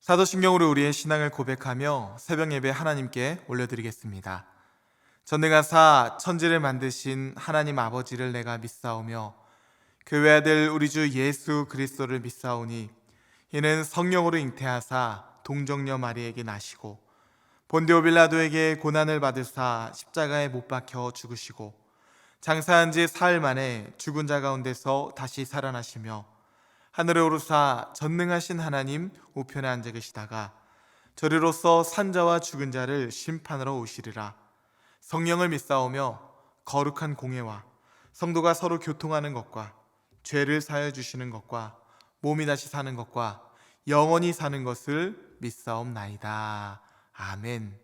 사도신경으로 우리의 신앙을 고백하며 새벽 예배 하나님께 올려드리겠습니다. 전능하사 천지를 만드신 하나님 아버지를 내가 믿사오며 그 외아들 우리 주 예수 그리스도를 믿사오니 이는 성령으로 잉태하사 동정녀 마리에게 나시고 본디오 빌라도에게 고난을 받으사 십자가에 못 박혀 죽으시고 장사한 지 사흘 만에 죽은 자 가운데서 다시 살아나시며 하늘에 오르사 전능하신 하나님 우편에 앉아 계시다가 저리로서 산자와 죽은 자를 심판하러 오시리라. 성령을 믿사오며 거룩한 공회와 성도가 서로 교통하는 것과 죄를 사하여 주시는 것과 몸이 다시 사는 것과 영원히 사는 것을 믿사옵나이다. 아멘.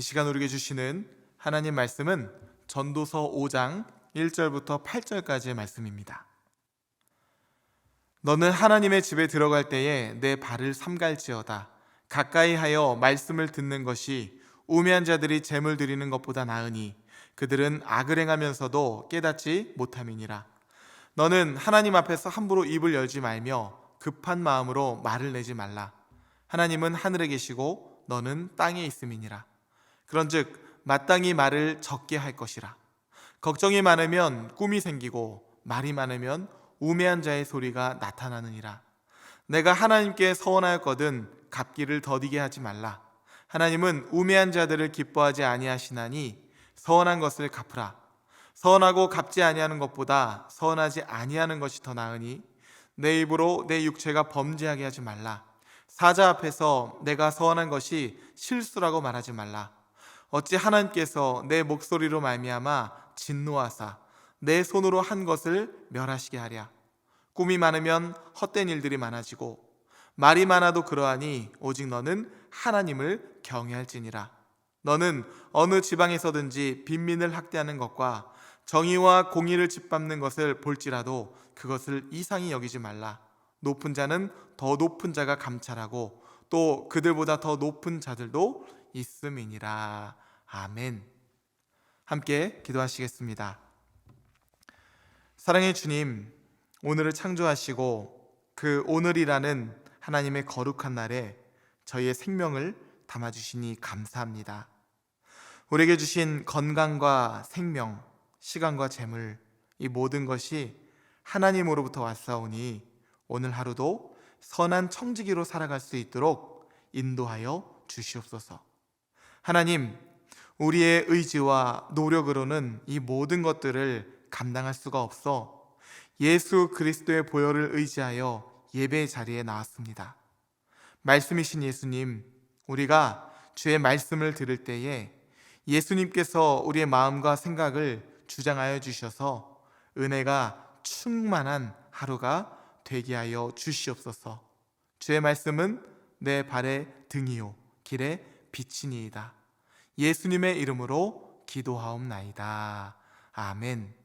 이 시간 우리에게 주시는 하나님 말씀은 전도서 5장 1절부터 8절까지의 말씀입니다. 너는 하나님의 집에 들어갈 때에 내 발을 삼갈지어다. 가까이 하여 말씀을 듣는 것이 우매한 자들이 재물 드리는 것보다 나으니 그들은 악을 행하면서도 깨닫지 못함이니라. 너는 하나님 앞에서 함부로 입을 열지 말며 급한 마음으로 말을 내지 말라. 하나님은 하늘에 계시고 너는 땅에 있음이니라. 그런즉 마땅히 말을 적게 할 것이라. 걱정이 많으면 꿈이 생기고 말이 많으면 우매한 자의 소리가 나타나느니라. 내가 하나님께 서원하였거든 갚기를 더디게 하지 말라. 하나님은 우매한 자들을 기뻐하지 아니하시나니 서원한 것을 갚으라. 서원하고 갚지 아니하는 것보다 서원하지 아니하는 것이 더 나으니 내 입으로 내 육체가 범죄하게 하지 말라. 사자 앞에서 내가 서원한 것이 실수라고 말하지 말라. 어찌 하나님께서 내 목소리로 말미암아 진노하사 내 손으로 한 것을 멸하시게 하랴. 꿈이 많으면 헛된 일들이 많아지고 말이 많아도 그러하니 오직 너는 하나님을 경외할지니라. 너는 어느 지방에서든지 빈민을 학대하는 것과 정의와 공의를 짓밟는 것을 볼지라도 그것을 이상히 여기지 말라. 높은 자는 더 높은 자가 감찰하고 또 그들보다 더 높은 자들도 있음이니라. 아멘. 함께 기도하시겠습니다. 사랑의 주님, 오늘을 창조하시고 그 오늘이라는 하나님의 거룩한 날에 저희의 생명을 담아주시니 감사합니다. 우리에게 주신 건강과 생명, 시간과 재물, 이 모든 것이 하나님으로부터 왔사오니 오늘 하루도 선한 청지기로 살아갈 수 있도록 인도하여 주시옵소서. 하나님, 우리의 의지와 노력으로는 이 모든 것들을 감당할 수가 없어 예수 그리스도의 보혈을 의지하여 예배 자리에 나왔습니다. 말씀이신 예수님, 우리가 주의 말씀을 들을 때에 예수님께서 우리의 마음과 생각을 주장하여 주셔서 은혜가 충만한 하루가 되게 하여 주시옵소서. 주의 말씀은 내 발의 등이요 길의 빛이니이다. 예수님의 이름으로 기도하옵나이다. 아멘.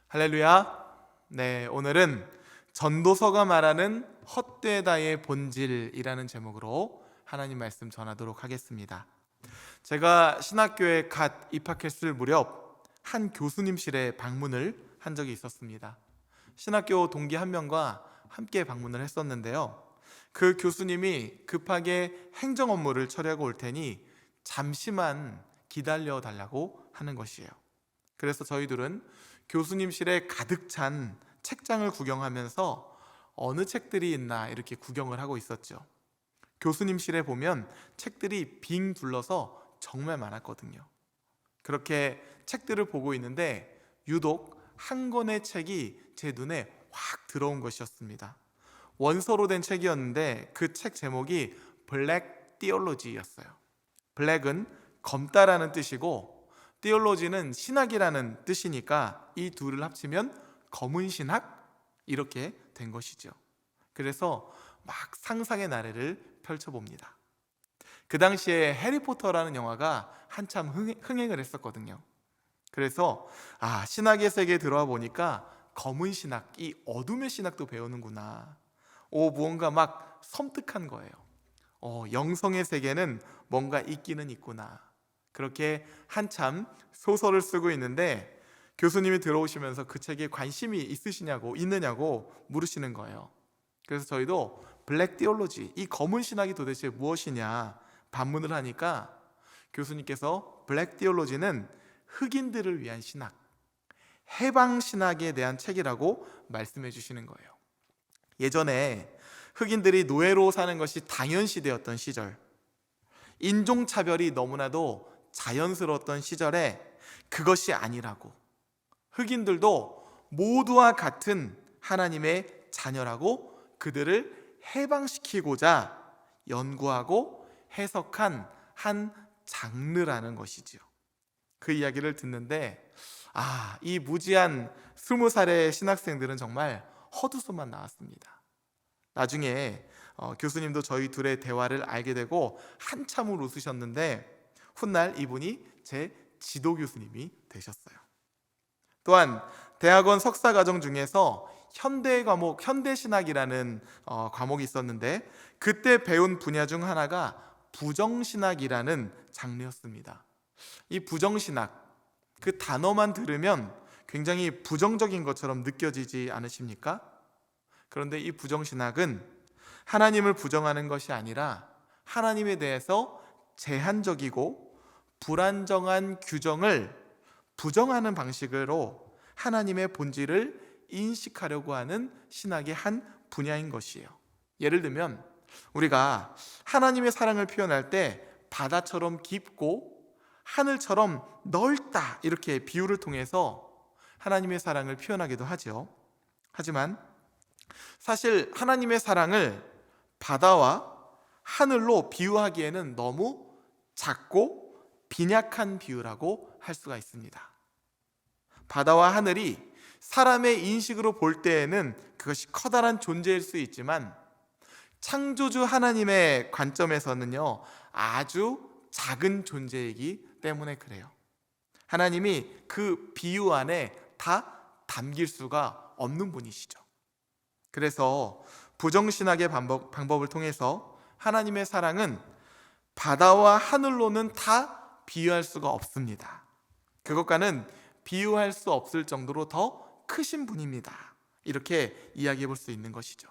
할렐루야. 네, 오늘은 전도서가 말하는 헛되다의 본질이라는 제목으로 하나님 말씀 전하도록 하겠습니다. 제가 신학교에 갓 입학했을 무렵 한 교수님실에 방문을 한 적이 있었습니다. 신학교 동기 한 명과 함께 방문을 했었는데요, 그 교수님이 급하게 행정 업무를 처리하고 올 테니 잠시만 기다려 달라고 하는 것이에요. 그래서 저희들은 교수님실에 가득 찬 책장을 구경하면서 어느 책들이 있나 이렇게 구경을 하고 있었죠. 교수님실에 보면 책들이 빙 둘러서 정말 많았거든요. 그렇게 책들을 보고 있는데 유독 한 권의 책이 제 눈에 확 들어온 것이었습니다. 원서로 된 책이었는데 그 책 제목이 블랙 띠올로지였어요. 블랙은 검다라는 뜻이고 띠올로지는 신학이라는 뜻이니까 이 둘을 합치면 검은 신학? 이렇게 된 것이죠. 그래서 막 상상의 나래를 펼쳐봅니다. 그 당시에 해리포터라는 영화가 한참 흥행을 했었거든요. 그래서 신학의 세계에 들어와 보니까 검은 신학, 이 어둠의 신학도 배우는구나. 무언가 막 섬뜩한 거예요. 영성의 세계는 뭔가 있기는 있구나. 그렇게 한참 소설을 쓰고 있는데 교수님이 들어오시면서 그 책에 관심이 있느냐고 물으시는 거예요. 그래서 저희도 블랙 띠올로지, 이 검은 신학이 도대체 무엇이냐 반문을 하니까 교수님께서 블랙 띠올로지는 흑인들을 위한 신학, 해방 신학에 대한 책이라고 말씀해 주시는 거예요. 예전에 흑인들이 노예로 사는 것이 당연시되었던 시절, 인종차별이 너무나도 자연스러웠던 시절에 그것이 아니라고, 흑인들도 모두와 같은 하나님의 자녀라고 그들을 해방시키고자 연구하고 해석한 한 장르라는 것이지요. 그 이야기를 듣는데 이 무지한 20살의 신학생들은 정말 헛웃음만 나왔습니다. 나중에 교수님도 저희 둘의 대화를 알게 되고 한참을 웃으셨는데 훗날 이분이 제 지도 교수님이 되셨어요. 또한 대학원 석사과정 중에서 현대 과목, 현대신학이라는 과목이 있었는데 그때 배운 분야 중 하나가 부정신학이라는 장르였습니다. 이 부정신학, 그 단어만 들으면 굉장히 부정적인 것처럼 느껴지지 않으십니까? 그런데 이 부정신학은 하나님을 부정하는 것이 아니라 하나님에 대해서 제한적이고 불안정한 규정을 부정하는 방식으로 하나님의 본질을 인식하려고 하는 신학의 한 분야인 것이에요. 예를 들면 우리가 하나님의 사랑을 표현할 때 바다처럼 깊고 하늘처럼 넓다 이렇게 비유를 통해서 하나님의 사랑을 표현하기도 하죠. 하지만 사실 하나님의 사랑을 바다와 하늘로 비유하기에는 너무 작고 빈약한 비유라고 할 수가 있습니다. 바다와 하늘이 사람의 인식으로 볼 때에는 그것이 커다란 존재일 수 있지만 창조주 하나님의 관점에서는요, 아주 작은 존재이기 때문에 그래요. 하나님이 그 비유 안에 다 담길 수가 없는 분이시죠. 그래서 부정신학의 방법을 통해서 하나님의 사랑은 바다와 하늘로는 다 비유할 수가 없습니다. 그것과는 비유할 수 없을 정도로 더 크신 분입니다. 이렇게 이야기해 볼 수 있는 것이죠.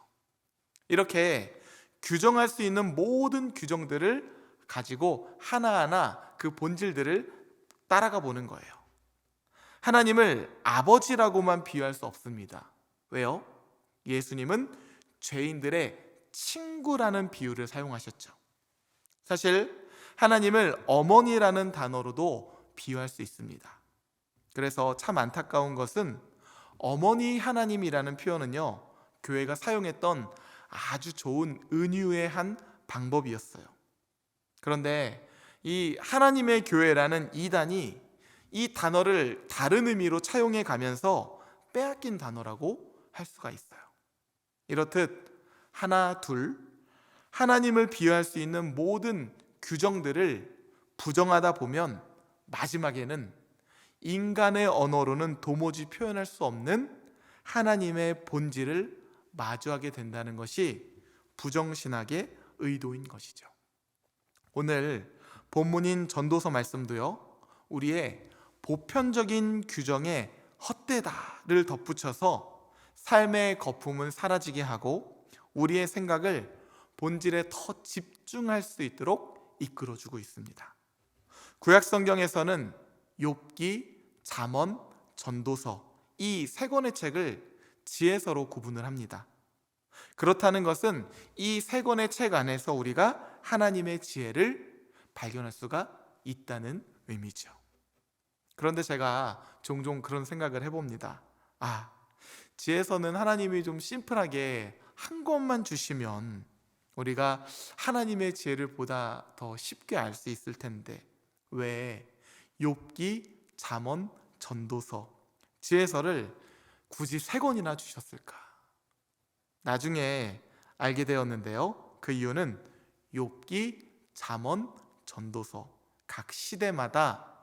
이렇게 규정할 수 있는 모든 규정들을 가지고 하나하나 그 본질들을 따라가 보는 거예요. 하나님을 아버지라고만 비유할 수 없습니다. 왜요? 예수님은 죄인들의 친구라는 비유를 사용하셨죠. 사실 하나님을 어머니라는 단어로도 비유할 수 있습니다. 그래서 참 안타까운 것은 어머니 하나님이라는 표현은요, 교회가 사용했던 아주 좋은 은유의 한 방법이었어요. 그런데 이 하나님의 교회라는 이단이 이 단어를 다른 의미로 차용해 가면서 빼앗긴 단어라고 할 수가 있어요. 이렇듯 하나, 둘, 하나님을 비유할 수 있는 모든 규정들을 부정하다 보면 마지막에는 인간의 언어로는 도무지 표현할 수 없는 하나님의 본질을 마주하게 된다는 것이 부정신학의 의도인 것이죠. 오늘 본문인 전도서 말씀도요, 우리의 보편적인 규정에 헛되다를 덧붙여서 삶의 거품은 사라지게 하고 우리의 생각을 본질에 더 집중할 수 있도록 이끌어주고 있습니다. 구약 성경에서는 욥기, 잠언, 전도서 이 세 권의 책을 지혜서로 구분을 합니다. 그렇다는 것은 이 세 권의 책 안에서 우리가 하나님의 지혜를 발견할 수가 있다는 의미죠. 그런데 제가 종종 그런 생각을 해봅니다. 지혜서는 하나님이 좀 심플하게 한 권만 주시면 우리가 하나님의 지혜를 보다 더 쉽게 알 수 있을 텐데 왜 욥기, 잠언, 전도서, 지혜서를 굳이 세 권이나 주셨을까? 나중에 알게 되었는데요, 그 이유는 욥기, 잠언, 전도서 각 시대마다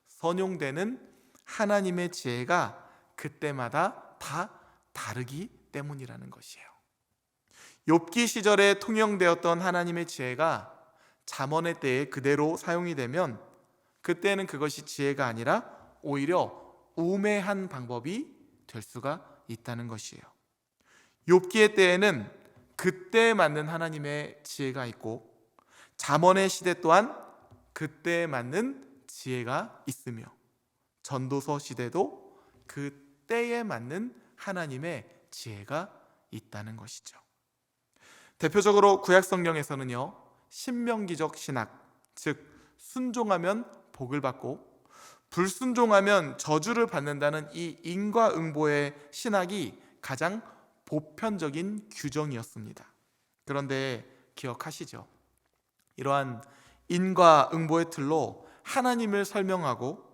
선용되는 하나님의 지혜가 그때마다 다 다르기 때문이라는 것이에요. 욥기 시절에 통용되었던 하나님의 지혜가 잠언의 때에 그대로 사용이 되면 그때는 그것이 지혜가 아니라 오히려 우매한 방법이 될 수가 있다는 것이에요. 욥기의 때에는 그때에 맞는 하나님의 지혜가 있고 잠언의 시대 또한 그때에 맞는 지혜가 있으며 전도서 시대도 그 때에 맞는 하나님의 지혜가 있다는 것이죠. 대표적으로 구약 성경에서는요, 신명기적 신학, 즉 순종하면 복을 받고 불순종하면 저주를 받는다는 이 인과응보의 신학이 가장 보편적인 규정이었습니다. 그런데 기억하시죠? 이러한 인과응보의 틀로 하나님을 설명하고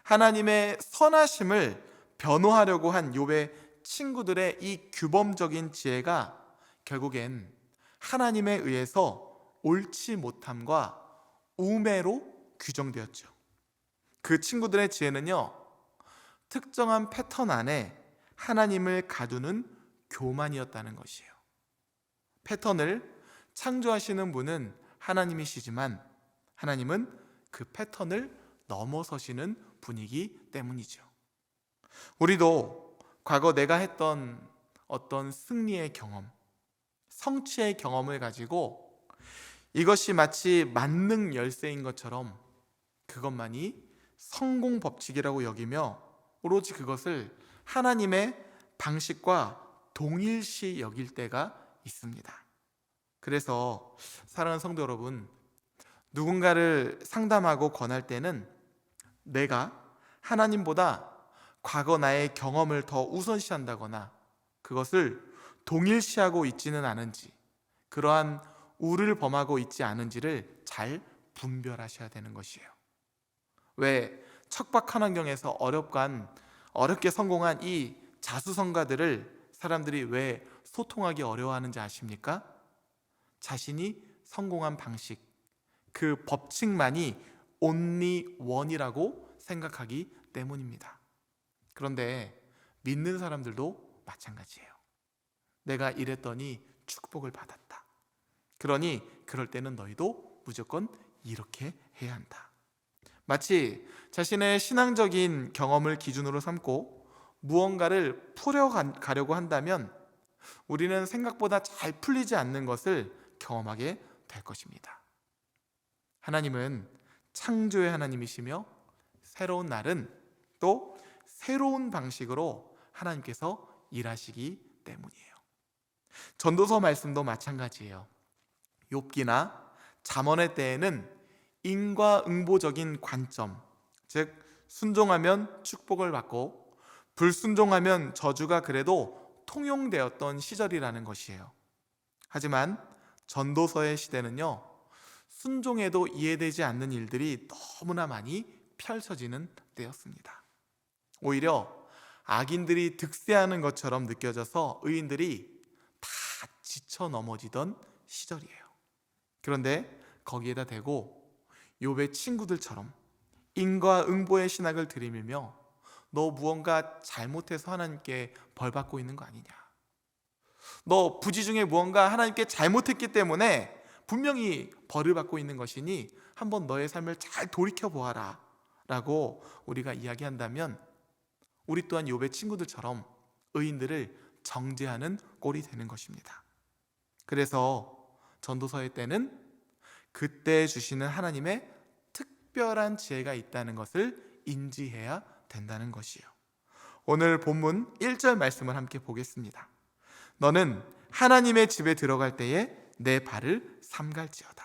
하나님의 선하심을 변호하려고 한 욥의 친구들의 이 규범적인 지혜가 결국엔 하나님에 의해서 옳지 못함과 우매로 규정되었죠. 그 친구들의 지혜는요, 특정한 패턴 안에 하나님을 가두는 교만이었다는 것이에요. 패턴을 창조하시는 분은 하나님이시지만 하나님은 그 패턴을 넘어서시는 분이기 때문이죠. 우리도 과거 내가 했던 어떤 승리의 경험, 성취의 경험을 가지고 이것이 마치 만능 열쇠인 것처럼 그것만이 성공 법칙이라고 여기며 오로지 그것을 하나님의 방식과 동일시 여길 때가 있습니다. 그래서 사랑하는 성도 여러분, 누군가를 상담하고 권할 때는 내가 하나님보다 과거 나의 경험을 더 우선시한다거나 그것을 동일시하고 있지는 않은지, 그러한 우를 범하고 있지 않은지를 잘 분별하셔야 되는 것이에요. 왜 척박한 환경에서 어렵게 성공한 이 자수성가들을 사람들이 왜 소통하기 어려워하는지 아십니까? 자신이 성공한 방식, 그 법칙만이 only one이라고 생각하기 때문입니다. 그런데 믿는 사람들도 마찬가지예요. 내가 이랬더니 축복을 받았다. 그러니 그럴 때는 너희도 무조건 이렇게 해야 한다. 마치 자신의 신앙적인 경험을 기준으로 삼고 무언가를 풀어가려고 한다면 우리는 생각보다 잘 풀리지 않는 것을 경험하게 될 것입니다. 하나님은 창조의 하나님이시며 새로운 날은 또 새로운 방식으로 하나님께서 일하시기 때문이에요. 전도서 말씀도 마찬가지예요. 욥기나 잠언의 때에는 인과응보적인 관점, 즉 순종하면 축복을 받고 불순종하면 저주가 그래도 통용되었던 시절이라는 것이에요. 하지만 전도서의 시대는요, 순종해도 이해되지 않는 일들이 너무나 많이 펼쳐지는 때였습니다. 오히려 악인들이 득세하는 것처럼 느껴져서 의인들이 다 지쳐 넘어지던 시절이에요. 그런데 거기에다 대고 욥의 친구들처럼 인과응보의 신학을 들이밀며 너 무언가 잘못해서 하나님께 벌받고 있는 거 아니냐, 너 부지 중에 무언가 하나님께 잘못했기 때문에 분명히 벌을 받고 있는 것이니 한번 너의 삶을 잘 돌이켜보아라 라고 우리가 이야기한다면 우리 또한 욥의 친구들처럼 의인들을 정죄하는 꼴이 되는 것입니다. 그래서 전도서의 때는 그때 주시는 하나님의 특별한 지혜가 있다는 것을 인지해야 된다는 것이에요. 오늘 본문 1절 말씀을 함께 보겠습니다. 너는 하나님의 집에 들어갈 때에 내 발을 삼갈지어다.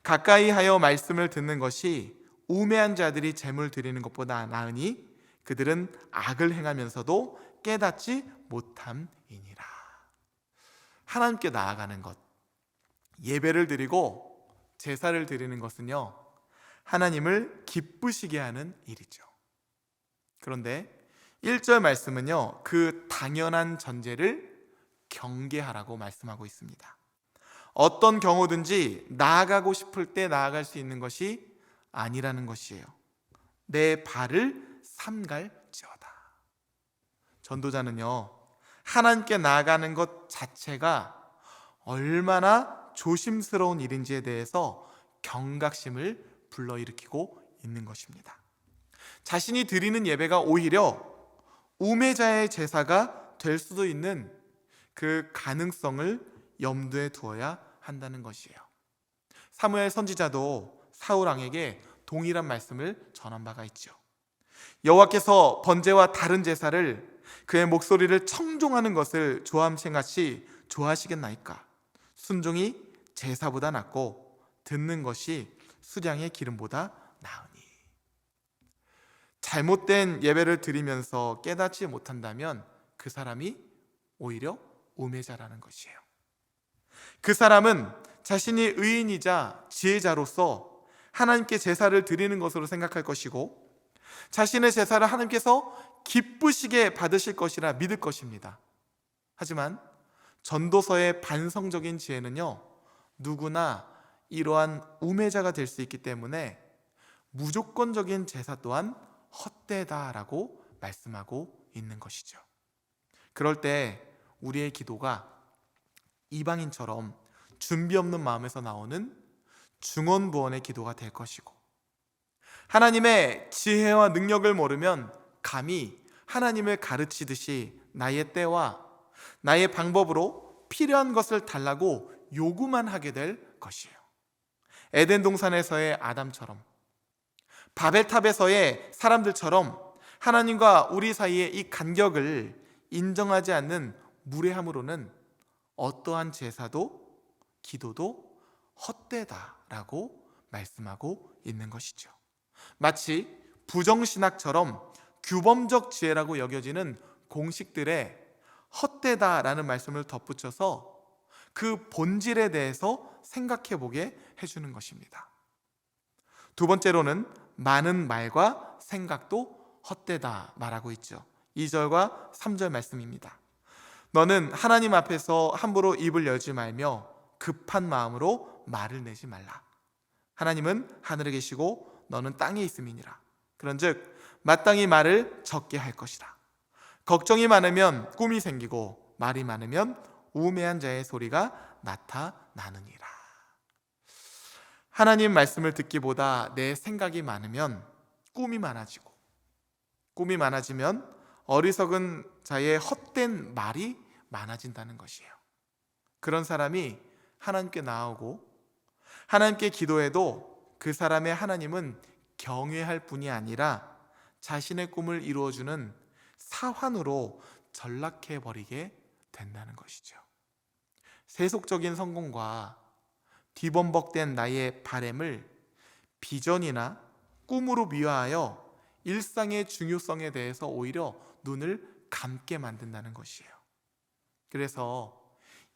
가까이 하여 말씀을 듣는 것이 우매한 자들이 재물 드리는 것보다 나으니 그들은 악을 행하면서도 깨닫지 못함이니라. 하나님께 나아가는 것, 예배를 드리고 제사를 드리는 것은요, 하나님을 기쁘시게 하는 일이죠. 그런데 1절 말씀은요, 그 당연한 전제를 경계하라고 말씀하고 있습니다. 어떤 경우든지 나아가고 싶을 때 나아갈 수 있는 것이 아니라는 것이에요. 내 발을 삼갈지어다. 전도자는요, 하나님께 나아가는 것 자체가 얼마나 조심스러운 일인지에 대해서 경각심을 불러일으키고 있는 것입니다. 자신이 드리는 예배가 오히려 우매자의 제사가 될 수도 있는 그 가능성을 염두에 두어야 한다는 것이에요. 사무엘 선지자도 사울 왕에게 동일한 말씀을 전한 바가 있죠. 여호와께서 번제와 다른 제사를 그의 목소리를 청종하는 것을 조함생같이 좋아하시겠나이까? 순종이 제사보다 낫고 듣는 것이 수량의 기름보다 나으니. 잘못된 예배를 드리면서 깨닫지 못한다면 그 사람이 오히려 우매자라는 것이에요. 그 사람은 자신이 의인이자 지혜자로서 하나님께 제사를 드리는 것으로 생각할 것이고 자신의 제사를 하나님께서 기쁘시게 받으실 것이라 믿을 것입니다. 하지만 전도서의 반성적인 지혜는요, 누구나 이러한 우매자가 될 수 있기 때문에 무조건적인 제사 또한 헛되다라고 말씀하고 있는 것이죠. 그럴 때 우리의 기도가 이방인처럼 준비 없는 마음에서 나오는 중언부언의 기도가 될 것이고, 하나님의 지혜와 능력을 모르면 감히 하나님을 가르치듯이 나의 때와 나의 방법으로 필요한 것을 달라고 요구만 하게 될 것이에요. 에덴 동산에서의 아담처럼, 바벨탑에서의 사람들처럼 하나님과 우리 사이의 이 간격을 인정하지 않는 무례함으로는 어떠한 제사도 기도도 헛되다라고 말씀하고 있는 것이죠. 마치 부정신학처럼 규범적 지혜라고 여겨지는 공식들에 헛되다라는 말씀을 덧붙여서 그 본질에 대해서 생각해 보게 해주는 것입니다. 두 번째로는 많은 말과 생각도 헛되다 말하고 있죠. 2절과 3절 말씀입니다. 너는 하나님 앞에서 함부로 입을 열지 말며 급한 마음으로 말을 내지 말라. 하나님은 하늘에 계시고 너는 땅에 있음이니라. 그런즉 마땅히 말을 적게 할 것이라. 걱정이 많으면 꿈이 생기고 말이 많으면 우매한 자의 소리가 나타나느니라. 하나님 말씀을 듣기보다 내 생각이 많으면 꿈이 많아지고, 꿈이 많아지면 어리석은 자의 헛된 말이 많아진다는 것이에요. 그런 사람이 하나님께 나아오고 하나님께 기도해도 그 사람의 하나님은 경외할 뿐이 아니라 자신의 꿈을 이루어주는 사환으로 전락해버리게 된다는 것이죠. 세속적인 성공과 뒤범벅된 나의 바램을 비전이나 꿈으로 미화하여 일상의 중요성에 대해서 오히려 눈을 감게 만든다는 것이에요. 그래서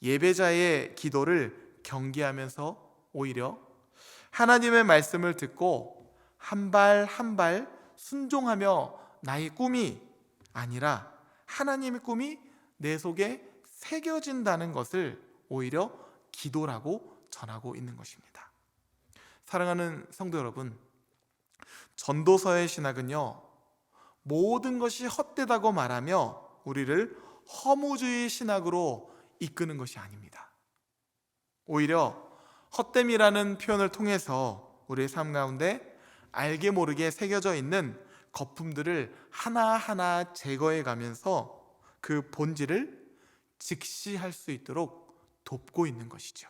예배자의 기도를 경계하면서 오히려 하나님의 말씀을 듣고 한 발 한 발 순종하며 나의 꿈이 아니라 하나님의 꿈이 내 속에 새겨진다는 것을 오히려 기도라고 전하고 있는 것입니다. 사랑하는 성도 여러분, 전도서의 신학은요, 모든 것이 헛되다고 말하며 우리를 허무주의 신학으로 이끄는 것이 아닙니다. 오히려 헛됨이라는 표현을 통해서 우리의 삶 가운데 알게 모르게 새겨져 있는 거품들을 하나하나 제거해 가면서 그 본질을 직시할 수 있도록 돕고 있는 것이죠.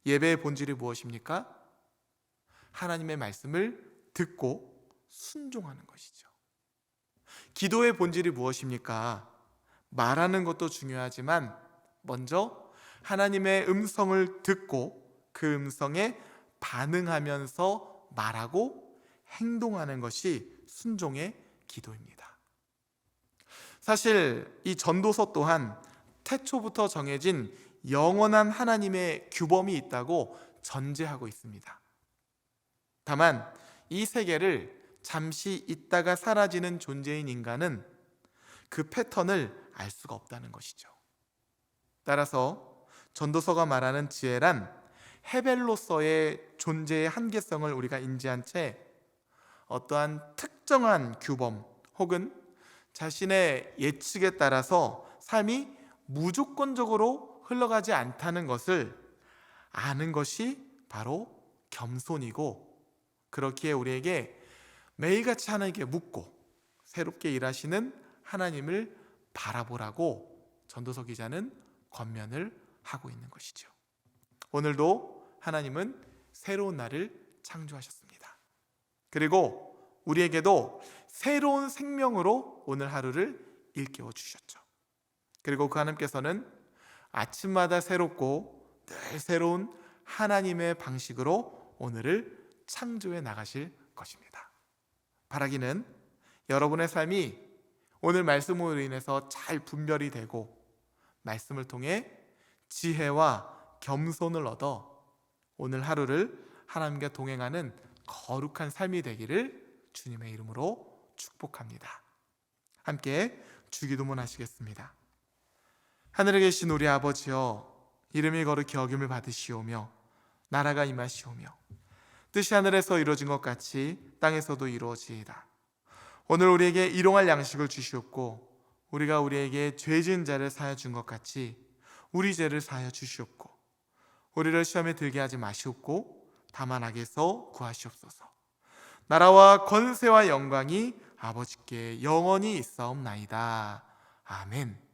예배의 본질이 무엇입니까? 하나님의 말씀을 듣고 순종하는 것이죠. 기도의 본질이 무엇입니까? 말하는 것도 중요하지만 먼저 하나님의 음성을 듣고 그 음성에 반응하면서 말하고 행동하는 것이 순종의 기도입니다. 사실 이 전도서 또한 태초부터 정해진 영원한 하나님의 규범이 있다고 전제하고 있습니다. 다만 이 세계를 잠시 있다가 사라지는 존재인 인간은 그 패턴을 알 수가 없다는 것이죠. 따라서 전도서가 말하는 지혜란 헤벨로서의 존재의 한계성을 우리가 인지한 채 어떠한 특정한 규범 혹은 자신의 예측에 따라서 삶이 무조건적으로 흘러가지 않다는 것을 아는 것이 바로 겸손이고, 그렇기에 우리에게 매일같이 하나님께 묻고 새롭게 일하시는 하나님을 바라보라고 전도서 기자는 권면을 하고 있는 것이죠. 오늘도 하나님은 새로운 날을 창조하셨습니다. 그리고 우리에게도 새로운 생명으로 오늘 하루를 일깨워 주셨죠. 그리고 그 하나님께서는 아침마다 새롭고 늘 새로운 하나님의 방식으로 오늘을 창조해 나가실 것입니다. 바라기는 여러분의 삶이 오늘 말씀으로 인해서 잘 분별이 되고 말씀을 통해 지혜와 겸손을 얻어 오늘 하루를 하나님과 동행하는 거룩한 삶이 되기를 주님의 이름으로 축복합니다. 함께 주기도문 하시겠습니다. 하늘에 계신 우리 아버지여, 이름이 거룩히 여김을 받으시오며 나라가 임하시오며 뜻이 하늘에서 이루어진 것 같이 땅에서도 이루어지이다. 오늘 우리에게 일용할 양식을 주시옵고 우리가 우리에게 죄 지은 자를 사하여 준 것 같이 우리 죄를 사하여 주시옵고 우리를 시험에 들게 하지 마시옵고 다만 악에서 구하시옵소서. 나라와 권세와 영광이 아버지께 영원히 있사옵나이다. 아멘.